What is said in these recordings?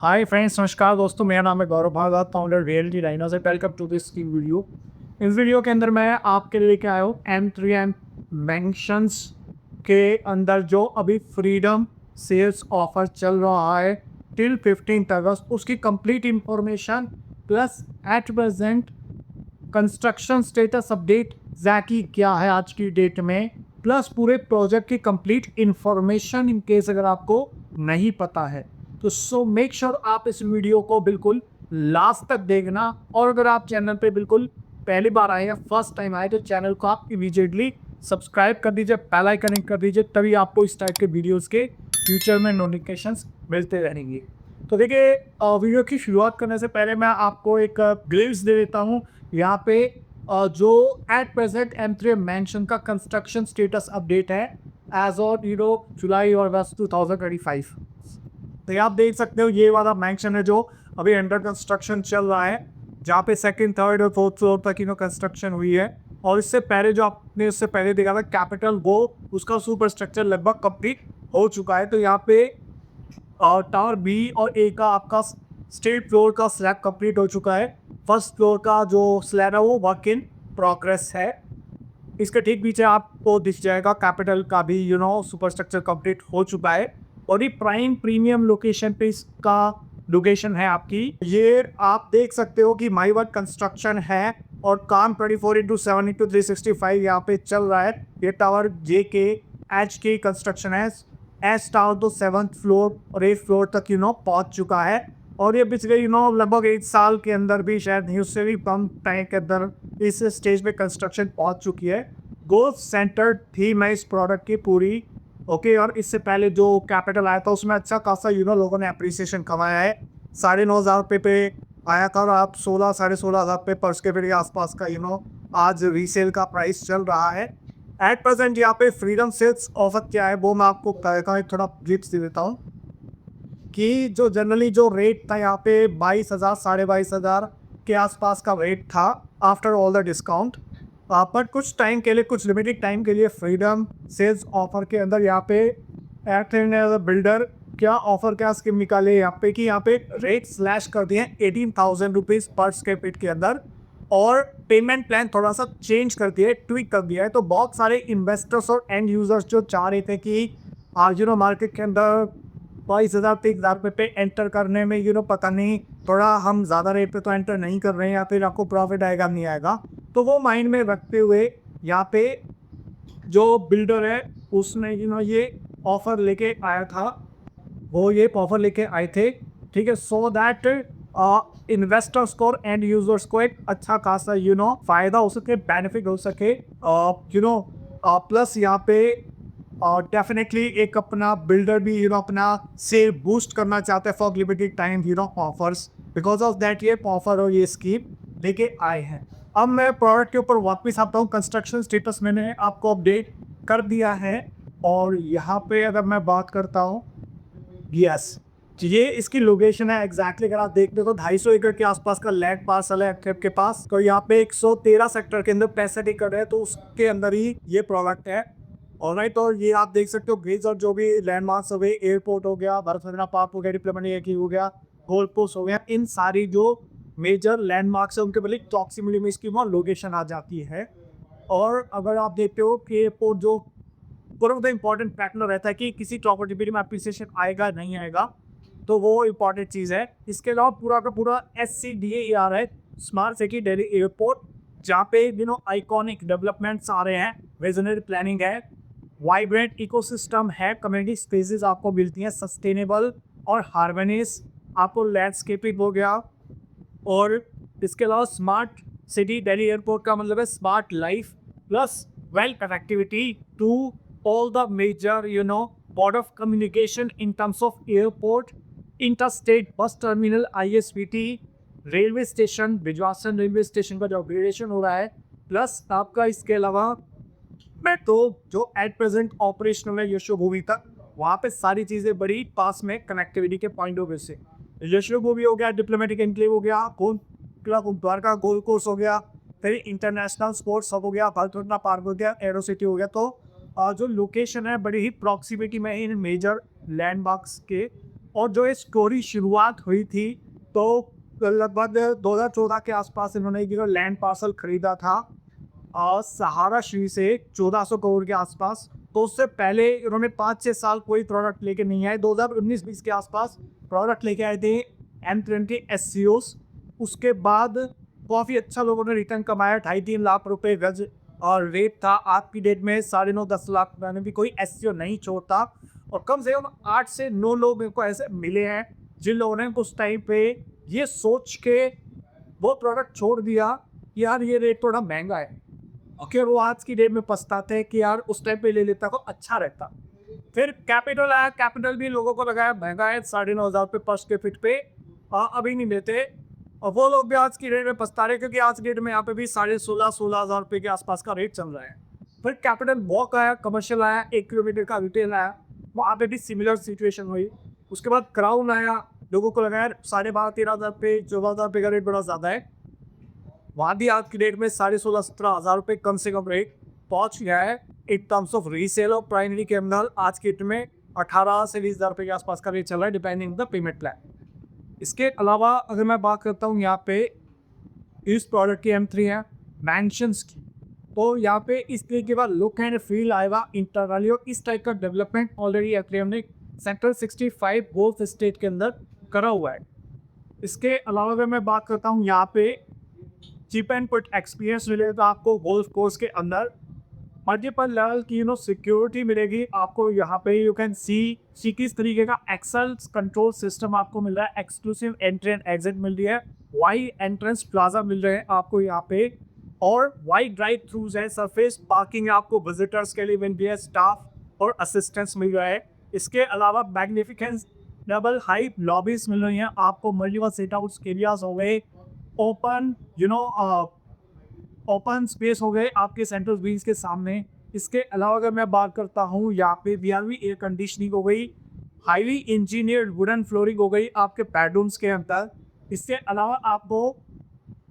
Hi friends, नमस्कार दोस्तों। मेरा नाम है गौरव भारद्वाज, फाउंडर रियलिटी राइनो से। वेलकम टू दिस की वीडियो। इस वीडियो के अंदर मैं आपके लिए लेके आया हूँ M3M मेंशंस के अंदर जो अभी फ्रीडम सेल्स ऑफर चल रहा है टिल 15 अगस्त, उसकी complete information plus at present construction status update exactly क्या है आज की डेट में, प्लस पूरे प्रोजेक्ट की कंप्लीट इंफॉर्मेशन इन केस अगर आपको नहीं पता है तो सो मेक श्योर आप इस वीडियो को बिल्कुल लास्ट तक देखना। और अगर आप चैनल पे बिल्कुल पहली बार आए या फर्स्ट टाइम आए तो चैनल को आप इमीडिएटली सब्सक्राइब कर दीजिए, बेल आइकन कर दीजिए, तभी आपको इस टाइप के वीडियोस के फ्यूचर में नोटिफिकेशंस मिलते रहेंगे। तो देखिए, वीडियो की शुरुआत करने से पहले मैं आपको एक ग्लिम्स दे देता हूँ। यहाँ पे जो एट प्रेजेंट M3 मेंशन का कंस्ट्रक्शन स्टेटस अपडेट है एज ऑन जुलाई और अगस्त 2025। तो ये आप देख सकते हो, ये वाला मेंशन है जो अभी अंडर कंस्ट्रक्शन चल रहा है, जहाँ पे सेकंड, थर्ड और फोर्थ फ्लोर तक कंस्ट्रक्शन हुई है। और इससे पहले जो आपने उससे पहले देखा था कैपिटल वो, उसका सुपर स्ट्रक्चर लगभग कंप्लीट हो चुका है। तो यहाँ पे टावर बी और ए का आपका स्टेट फ्लोर का स्लैब कंप्लीट हो चुका है। फर्स्ट फ्लोर का जो स्लैब है वो वर्क इन प्रोग्रेस है। इसके ठीक पीछे आपको दिख जाएगा कैपिटल का भी सुपर स्ट्रक्चर कंप्लीट हो चुका है। और ये प्राइम प्रीमियम लोकेशन पे इसका लोकेशन है आपकी। ये आप देख सकते हो कि माई वर्क कंस्ट्रक्शन है और काम 24/7/365 यहाँ पे चल रहा है। ये टावर जे के एच के कंस्ट्रक्शन है। एच टावर तो 7th फ्लोर और 8th फ्लोर तक पहुंच चुका है। और ये पिछले लगभग 1 साल के अंदर भी, शायद नहीं उससे भी कम टाइम के अंदर इस स्टेज पे कंस्ट्रक्शन पहुंच चुकी है। गोल सेंटर्ड थीम है इस प्रोडक्ट की पूरी। ओके, और इससे पहले जो कैपिटल आया था उसमें अच्छा खासा लोगों ने अप्रिसिएशन कमाया है। 9,500 पे आया था और आप 16-16,500 पे पर स्क्वायर फीट के आसपास का आज रीसेल का प्राइस चल रहा है। एट प्रेजेंट यहाँ पे फ्रीडम सेल्स ऑफर क्या है वो मैं आपको थोड़ा ब्रीफ दे देता हूँ कि जो जनरली जो रेट था यहाँ पे 22,000 22,500 के आसपास का रेट था आफ्टर ऑल द डिस्काउंट। पर कुछ टाइम के लिए, कुछ लिमिटेड टाइम के लिए फ्रीडम सेल्स ऑफर के अंदर यहाँ पे एट बिल्डर क्या ऑफर, क्या स्कीम निकाले यहाँ पे कि यहाँ पे रेट स्लैश कर दिए हैं 18,000 रुपीज़ पर स्क्वायर फीट के अंदर। और पेमेंट प्लान थोड़ा सा चेंज कर दिया है, ट्विक कर दिया है। तो बहुत सारे इन्वेस्टर्स और एंड यूजर्स जो चाह रहे थे कि आज मार्केट के अंदर 22,000 23,000 पे एंटर करने में पता नहीं, थोड़ा हम ज़्यादा रेट पे तो एंटर नहीं कर रहे हैं या फिर आपको प्रॉफिट आएगा नहीं आएगा, तो वो माइंड में रखते हुए यहाँ पे जो बिल्डर है उसने ये ऑफर लेके आया था, वो ये ऑफर लेके आए थे। ठीक है, सो दैट इन्वेस्टर्स को और एंड यूजर्स को एक अच्छा खासा फायदा हो सके, बेनिफिट हो सके। प्लस यहाँ पे डेफिनेटली एक अपना बिल्डर भी अपना सेल बूस्ट करना चाहते हैं for limited time offers. Because of that ये ऑफर और ये स्कीम लेके आए हैं। अब मैं प्रोडक्ट के ऊपर वापस आता हूँ। कंस्ट्रक्शन स्टेटस मैंने आपको अपडेट कर दिया है। और यहाँ पे अगर मैं बात करता हूँ, यस, ये इसकी लोकेशन है एग्जैक्टली। अगर आप देखते हो तो 250 एकड़ के आसपास का लैंड पार्सल है एक्टिव के पास। तो यहाँ पे 113 सेक्टर के अंदर 65 एकड़ है, तो उसके अंदर ही ये प्रोडक्ट है। ऑलराइट, और ये आप देख सकते हो ग्रेजर जो भी लैंडमार्क्स हो गए, एयरपोर्ट हो गया, भारत पार्क हो गया, डिप्लोमेटिक हो गया, गोल पोस्ट हो गया, इन सारी जो मेजर लैंडमार्क्स है उनके बल्कि प्रॉक्सिमिटी में इसकी वहाँ लोकेशन आ जाती है। और अगर आप देखते हो कि एयरपोर्ट जो one of the important factor रहता है कि किसी प्रॉपर्टी में अप्रिसिएशन आएगा नहीं आएगा, तो वो इम्पॉर्टेंट चीज़ है। इसके अलावा पूरा का पूरा SCDA है, स्मार्ट सिटी दिल्ली एयरपोर्ट, जहाँ पे आइकॉनिक डेवलपमेंट्स आ रहे हैं, विजनरी प्लानिंग है, वाइब्रेंट इकोसिस्टम है, कम्युनिटी स्पेसेस आपको मिलती हैं, सस्टेनेबल और हार्मोनियस आपको लैंडस्केपिंग हो गया। और इसके अलावा स्मार्ट सिटी दिल्ली एयरपोर्ट का मतलब है smart life plus well connectivity to all the major board of communication in terms of airport, interstate bus terminal, ISPT, railway station, Bijwasan railway station का जो अपग्रेडेशन हो रहा है, प्लस आपका इसके अलावा मैं तो जो एट प्रेजेंट ऑपरेशनल है यशोभूमि तक, वहाँ पे सारी चीज़ें बड़ी पास में कनेक्टिविटी के पॉइंट ऑफ व्यू से। यशोभूमि हो गया, डिप्लोमेटिक एनक्लेव हो गया, द्वारका गोल्ड कोर्स हो गया, फिर इंटरनेशनल स्पोर्ट्स हब हो गया, भारतरत्न पार्क हो गया, एरो सिटी हो गया। तो जो लोकेशन है बड़ी ही प्रॉक्सिमिटी में इन मेजर लैंडमार्क्स के और जो ये स्टोरी शुरुआत हुई थी, तो लगभग 2014 के आसपास इन्होंने एक लैंड पार्सल खरीदा था सहारा श्री से 1400 करोड़ के आसपास। तो उससे पहले इन्होंने 5-6 साल कोई प्रोडक्ट लेके नहीं आए। 2019-20 के आसपास प्रोडक्ट लेके आए थे M20 SCOs। उसके बाद काफ़ी अच्छा लोगों ने रिटर्न कमाया, 2.5-3 लाख रुपए गज और रेट था। आज की डेट में 9.5-10 लाख में भी कोई SCO नहीं छोड़ता। और कम से कम 8 से 9 लोग मेरे को ऐसे मिले हैं जिन लोगों ने उस टाइम पे ये सोच के वो प्रोडक्ट छोड़ दिया कि यार ये रेट थोड़ा महंगा है, और वो आज की डेट में पछताते हैं कि यार उस टाइम पे ले लेता तो अच्छा रहता। फिर कैपिटल आया, कैपिटल भी लोगों को लगाया महंगा है, 9,500 रुपये पर स्क्वायर फीट पे, अभी नहीं लेते। और वो लोग भी आज की डेट में पछता रहे क्योंकि आज की डेट में यहाँ पे भी 16,500-16,000 रुपये के आसपास का रेट चल रहा है। फिर कैपिटल वॉक आया, कमर्शियल आया, 1 किलोमीटर का रिटेल आया, वहाँ पे भी सिमिलर सिचुएशन हुई। उसके बाद क्राउन आया, लोगों को लगाया 12,500-13,000 रुपये, 14,000 रुपये का रेट बड़ा ज़्यादा है। वहाँ भी आज की डेट में 16,500-17,000 रुपये कम से कम रेट पहुँच गया है। इन टर्म्स ऑफ रीसेल और प्राइमरी के अंदर आज की डेट में 18 से 20,000 रुपये के आसपास का रेट चल रहा है, डिपेंडिंग द पेमेंट प्लान। इसके अलावा अगर मैं बात करता हूँ यहाँ पे इस प्रोडक्ट की M3 है मैंशंस की, तो यहाँ पे इस तरीके के बाद लुक एंड फील आएगा इंटरनली, और इस टाइप का डेवलपमेंट ऑलरेडी एट्रियम ने सेक्टर 65 गोल्फ स्टेट के अंदर करा हुआ है। इसके अलावा अगर मैं बात करता हूँ यहाँ पे चीप एंड पुट एक्सपीरियंस मिलेगा आपको गोल्फ कोर्स के अंदर, मल्टीपल लेवल की सिक्योरिटी मिलेगी आपको। यहाँ पे यू कैन सी किस तरीके का एक्सेल कंट्रोल सिस्टम आपको मिल रहा है, एक्सक्लूसिव एंट्री एंड एग्जिट मिल रही है, वाइड एंट्रेंस प्लाजा मिल रहे हैं आपको यहाँ पे, और वाइड ड्राइव थ्रूज है, सरफेस पार्किंग आपको विजिटर्स के लिए मिल रही है, स्टाफ और असिस्टेंस मिल रहा है। इसके अलावा मैग्निफिकेंस डबल हाइट लॉबीज मिल रही हैं आपको, मल्टीपल सेट आउट्स एरियाज हो गए, ओपन ओपन स्पेस हो गए आपके सेंट्रल व्हील्स के सामने। इसके अलावा अगर मैं बात करता हूँ यहाँ पे VRV एयर कंडीशनिंग हो गई, हाईली इंजीनियर्ड वुडन फ्लोरिंग हो गई आपके बेडरूम्स के अंदर। इसके अलावा आपको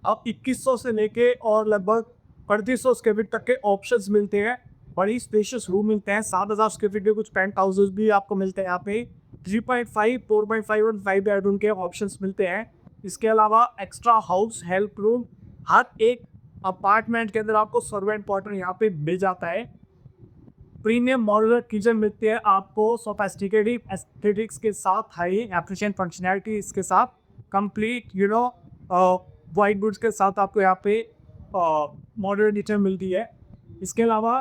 अब 2100 से लेके और लगभग 3500 स्क्वायर फीट तक के ऑप्शंस मिलते हैं। बड़ी स्पेशियस रूम मिलते हैं, 7,000 स्क्वायर फीट के कुछ पेंट हाउसेज भी आपको मिलते हैं यहाँ पे। 3.5, 4.5 और 5 बेडरूम के ऑप्शंस मिलते हैं। इसके अलावा एक्स्ट्रा हाउस हेल्प रूम, हर एक अपार्टमेंट के अंदर आपको सर्वेंट क्वार्टर यहाँ पे मिल जाता है। प्रीमियम मॉड्यूलर किचन मिलती है आपको, सोफिस्टिकेटेड एस्थेटिक्स के साथ, हाई एफिशिएंट फंक्शनैलिटी इसके साथ, कंप्लीट वाइट बोर्ड्स के साथ आपको यहाँ पे मॉडर्न किचन मिलती है। इसके अलावा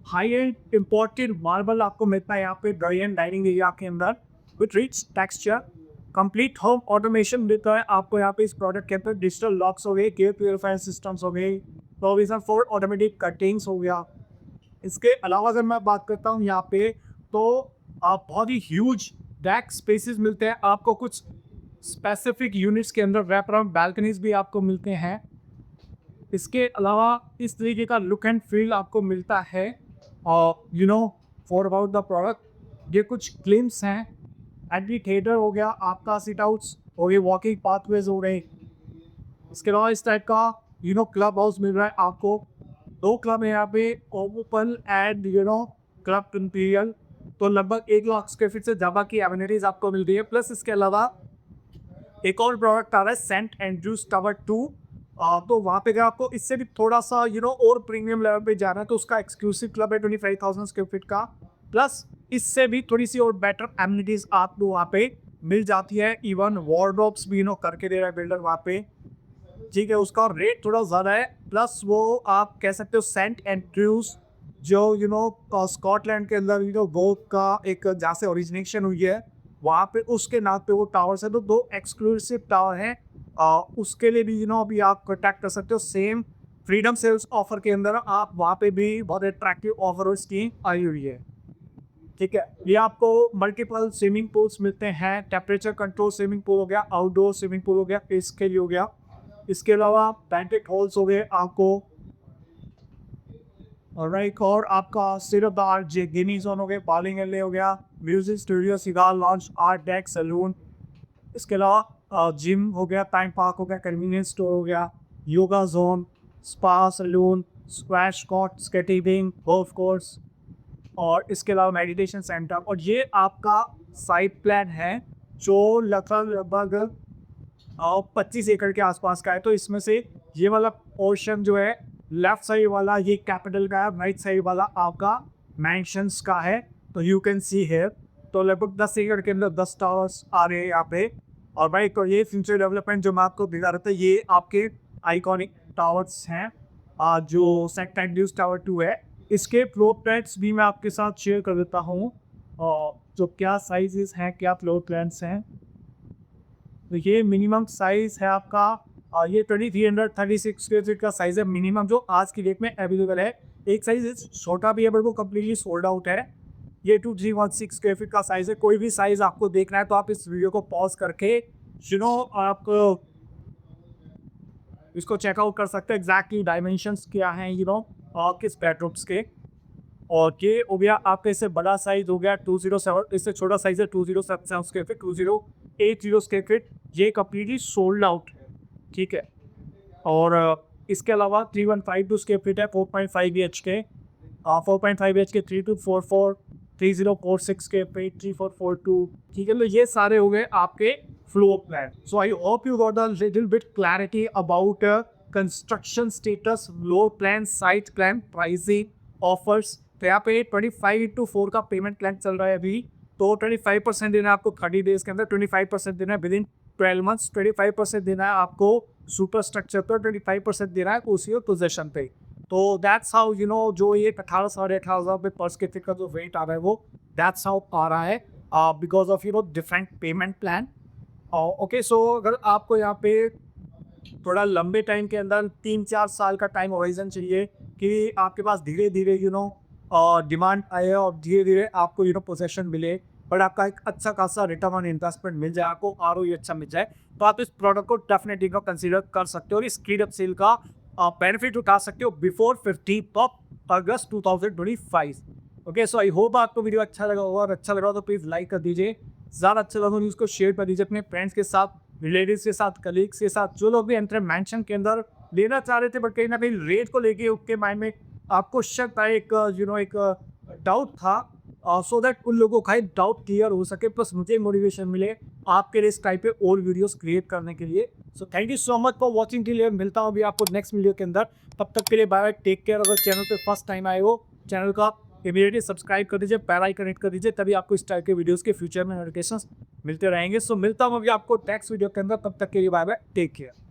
हाई एंड इम्पोर्टेड मार्बल आपको मिलता है यहाँ पे ड्राइंग डाइनिंग एरिया के अंदर with rich texture. Complete home automation मिलता है आपको यहाँ पे इस प्रोडक्ट के अंदर, डिजिटल लॉक्स हो गए, एयर प्योरीफायर सिस्टम्स हो गए, प्रोविजन फॉर ऑटोमेटिक कटिंग्स हो गया। इसके अलावा अगर मैं बात करता हूँ यहाँ पे, तो बहुत ही ह्यूज डेक स्पेसेस मिलते हैं आपको, कुछ स्पेसिफिक यूनिट्स के अंदर रैप अराउंड बैल्कनीज भी आपको मिलते हैं। इसके अलावा इस तरीके का लुक एंड फील आपको मिलता है। और फॉर अबाउट द प्रोडक्ट, ये कुछ क्लिम्स हैं। एंट्री थिएटर हो गया आपका, सीट आउट्स हो गए, वॉकिंग पाथवेज हो गए। इसके अलावा इस टाइप का क्लब हाउस मिल रहा है आपको। 2 क्लब है यहाँ पे, ओपन एंड क्लब इंपीरियल, तो लगभग 1 लाख स्क्वायर फीट से ज़्यादा की एमिनिटीज आपको मिल रही है। प्लस इसके अलावा एक और प्रोडक्ट आ रहा है सेंट एंड्रूज टावर 2, तो वहाँ पे अगर आपको इससे भी थोड़ा सा और प्रीमियम लेवल पे जाना है तो उसका एक्सक्लूसिव क्लब है 25,000 स्क्वायर फीट का। प्लस इससे भी थोड़ी सी और बेटर एमिनिटीज आपको वहाँ पे मिल जाती है। इवन वार्डरोब्स भी करके दे रहा है बिल्डर वहाँ पे, ठीक है। उसका रेट थोड़ा ज़्यादा है। प्लस वो आप कह सकते हो सेंट एंड्रूज जो स्कॉटलैंड के अंदर गोल्फ का एक जहाँ से ओरिजिनेशन हुई है, वहाँ पे उसके नाम पे वो टावर्स है, तो 2 एक्सक्लूसिव टावर हैं। उसके लिए भी अभी आप कॉन्टैक्ट कर सकते हो। सेम फ्रीडम सेल्स ऑफर के अंदर आप वहाँ पे भी बहुत अट्रैक्टिव ऑफर और स्कीम आई हुई है, ठीक है। ये आपको मल्टीपल स्विमिंग पूल्स मिलते हैं, टेम्परेचर कंट्रोल स्विमिंग पूल हो गया, आउटडोर स्विमिंग पूल हो गया, इसके लिए हो गया। इसके अलावा बैंकेट हॉल्स हो गए आपको, और आपका सिर्फ गेमिंग जोन हो गए, बॉलिंग एरिया हो गया, music studio, cigar lounge, art deck, salon. इसके अलावा जिम हो गया, टाइम पार्क हो गया, कन्वीनियंस स्टोर हो गया, yoga zone, spa, salon, squash court, skating, golf course, और इसके अलावा मेडिटेशन सेंटर। और ये आपका साइड प्लान है जो लगभग 25 एकड़ के आसपास का है। तो इसमें से ये वाला पोर्शन जो है लेफ्ट साइड वाला ये कैपिटल का है, राइट साइड वाला आपका मैंशंस का है। तो यू कैन सी हेयर, तो लगभग 10 एकड़ के अंदर 10 टावर्स आ रहे हैं यहाँ पे। और भाई तो ये फ्यूचर डेवलपमेंट जो मैं आपको दिखा रहा था, ये आपके आइकॉनिक टावर्स हैं जो सेक्टर न्यूज टावर 2 है। इसके फ्लोर प्लान्स भी मैं आपके साथ शेयर कर देता हूँ, और जो क्या साइजेस हैं, क्या फ्लोर प्लान्स हैं। तो ये मिनिमम साइज है आपका, ये 2336 स्क्वायर फीट का साइज है मिनिमम, जो आज की डेट में अवेलेबल है। एक साइज छोटा भी है बट वो कम्प्लीटली सोल्ड आउट है। ये 2316 स्क्वायर फीट का साइज है। कोई भी साइज आपको देखना है तो आप इस वीडियो को पॉज करके आप इसको चेकआउट कर सकते हैं एग्जैक्टली डायमेंशंस क्या हैं और किस बेडरूम्स के। और ये हो गया आपका, इससे बड़ा साइज हो गया 207, इससे छोटा साइज है 2077 स्क्वायर फीट, 2080 स्क्वायर फीट। ये कम्प्लीटली सोल्ड आउट है, ठीक है। और इसके अलावा 3152 स्क्वायर फीट है 4.5 BHK, 4.5 BHK 3244, 3046 स्क्वायर फीट 3442, ठीक है। तो ये सारे हो गए आपके floor plan. So I hope you got a little bit clarity about construction status, floor plan, site plan, pricing, offers. तो यहाँ पे 25/4 का पेमेंट प्लान चल रहा है अभी। तो 25% देना है आपको 30 डेज के अंदर, 25% देना है विद इन 12 मंथ्स, 25% देना है आपको सुपर स्ट्रक्चर पर, 25% देना है उसी पोजेशन पे। तो दैट्स हाउ जो ये 18 साढ़े 18,000 पे पर स्क्वायर फीट का जो रेट आ रहा है वो दैट्स हाउ आ रहा है because of different payment plan. Okay, so अगर आपको यहाँ पे थोड़ा लंबे टाइम के अंदर 3-4 साल का टाइम होराइजन चाहिए कि आपके पास धीरे धीरे डिमांड आए और धीरे धीरे आपको पोजेशन मिले, बट आपका एक अच्छा खासा रिटर्न ऑन इन्वेस्टमेंट मिल जाए, आपको ROI अच्छा मिल जाए, तो आप इस प्रोडक्ट को डेफिनेटली कंसीडर कर सकते हो और इस स्पीड अप सेल का बेनिफिट उठा सकते हो before 15 August 2025। Okay, so I hope आपको वीडियो अच्छा लगा होगा, और अच्छा लगा तो प्लीज़ लाइक कर दीजिए, ज़्यादा अच्छा लगा तो उसको शेयर कर दीजिए अपने फ्रेंड्स के साथ, रिलेटिव्स के साथ, कलीग्स के साथ, जो लोग भी एंटर मैंशन के अंदर लेना चाह रहे थे बट कहीं ना कहीं रेट को लेके उनके माइंड में आपको शक था, एक डाउट था, सो दैट उन लोगों का एक डाउट क्लियर हो सके, प्लस मुझे मोटिवेशन मिले आपके लिए इस टाइप पे और वीडियोस क्रिएट करने के लिए। So thank you so much for watching के लिए। मिलता हूँ अभी आपको नेक्स्ट वीडियो के अंदर, तब तक के लिए बाय बाय, टेक केयर। अगर चैनल पे फर्स्ट टाइम आए हो, चैनल का इमीडिएटली सब्सक्राइब कर दीजिए, बेल आइकन हिट कर दीजिए, तभी आपको इस टाइप के वीडियोस के फ्यूचर में नोटिफिकेशंस मिलते रहेंगे। सो मिलता हूँ अभी आपको नेक्स्ट वीडियो के अंदर, तब तक के लिए बाय बाय, टेक केयर।